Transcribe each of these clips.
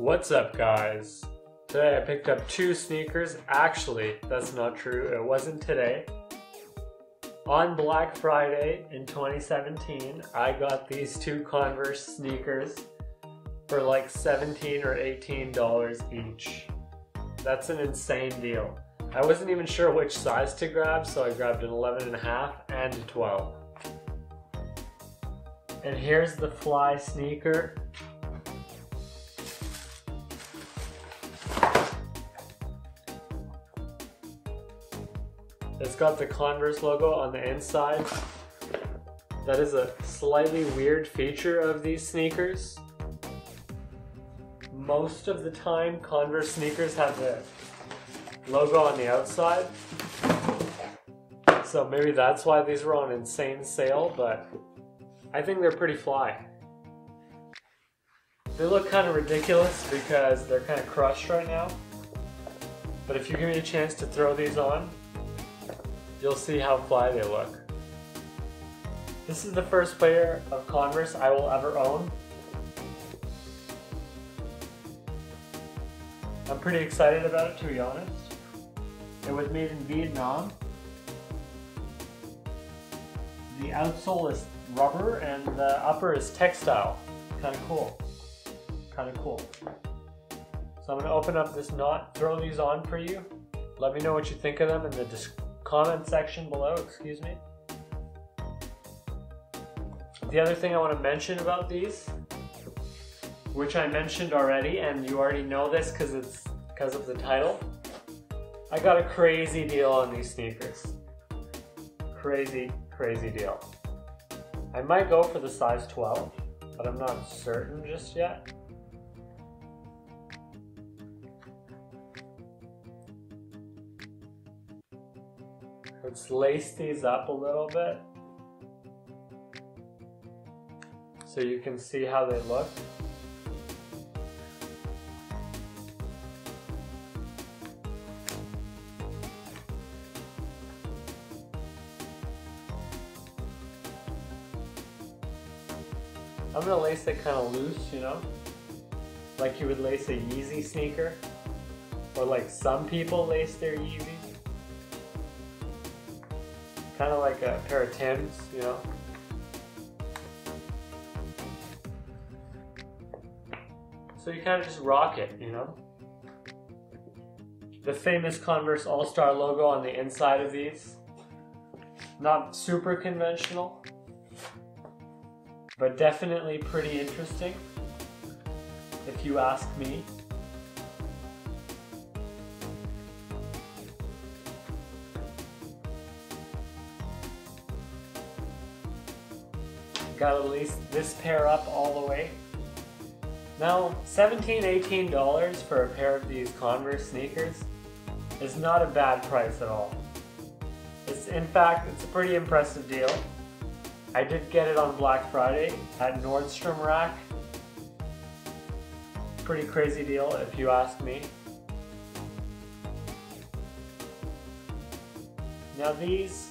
What's up, guys? Today I picked up two sneakers. Actually, that's not true. It wasn't today. On Black Friday in 2017, I got these two Converse sneakers for like $17 or $18 each. That's an insane deal. I wasn't even sure which size to grab, so I grabbed an 11.5 and a 12. And here's the Fly sneaker. It's got the Converse logo on the inside. That is a slightly weird feature of these sneakers. Most of the time, Converse sneakers have the logo on the outside. So maybe that's why these were on insane sale, but I think they're pretty fly. They look kind of ridiculous because they're kind of crushed right now. But if you give me a chance to throw these on, you'll see how fly they look. This is the first pair of Converse I will ever own. I'm pretty excited about it, to be honest. It was made in Vietnam. The outsole is rubber and the upper is textile. Kind of cool. Kind of cool. So I'm going to open up this knot, throw these on for you. Let me know what you think of them in the comment section below, excuse me. The other thing I want to mention about these, which I mentioned already, and you already know this because of the title, I got a crazy deal on these sneakers. Crazy, crazy deal. I might go for the size 12, but I'm not certain just yet. Let's lace these up a little bit so you can see how they look. I'm gonna lace it kind of loose, you know, like you would lace a Yeezy sneaker, or like some people lace their Yeezys. Kind of like a pair of Timbs, you know. So you kind of just rock it, you know. The famous Converse All-Star logo on the inside of these. Not super conventional, but definitely pretty interesting, if you ask me. Gotta lace this pair up all the way. Now, $17, $18 for a pair of these Converse sneakers is not a bad price at all. In fact, it's a pretty impressive deal. I did get it on Black Friday at Nordstrom Rack. Pretty crazy deal if you ask me. Now these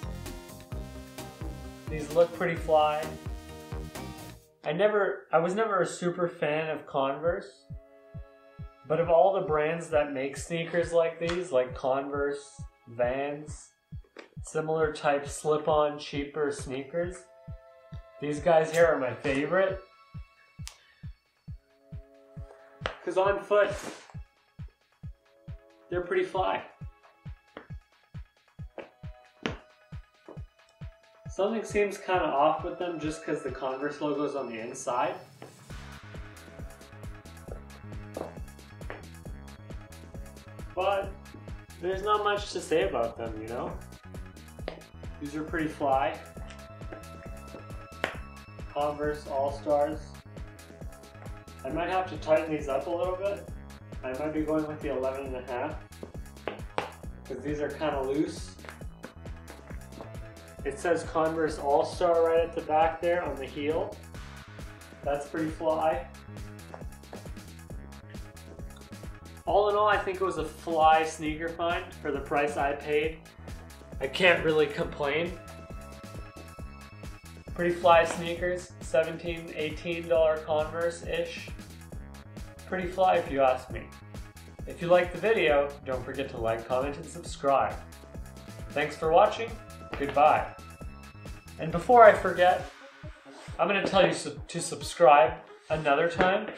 look pretty fly. I was never a super fan of Converse, but of all the brands that make sneakers like these, like Converse, Vans, similar type slip-on cheaper sneakers, these guys here are my favorite. Because on foot, they're pretty fly. Something seems kind of off with them just because the Converse logo is on the inside. But there's not much to say about them, you know? These are pretty fly. Converse All-Stars. I might have to tighten these up a little bit. I might be going with the 11.5 because these are kind of loose. It says Converse All-Star right at the back there on the heel. That's pretty fly. All in all, I think it was a fly sneaker find for the price I paid. I can't really complain. Pretty fly sneakers, $17, $18 Converse-ish. pretty fly if you ask me. If you liked the video, don't forget to like, comment, and subscribe. Thanks for watching. Goodbye. And before I forget, I'm going to tell you to subscribe another time,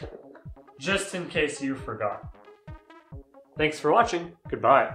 just in case you forgot. Thanks for watching. Goodbye.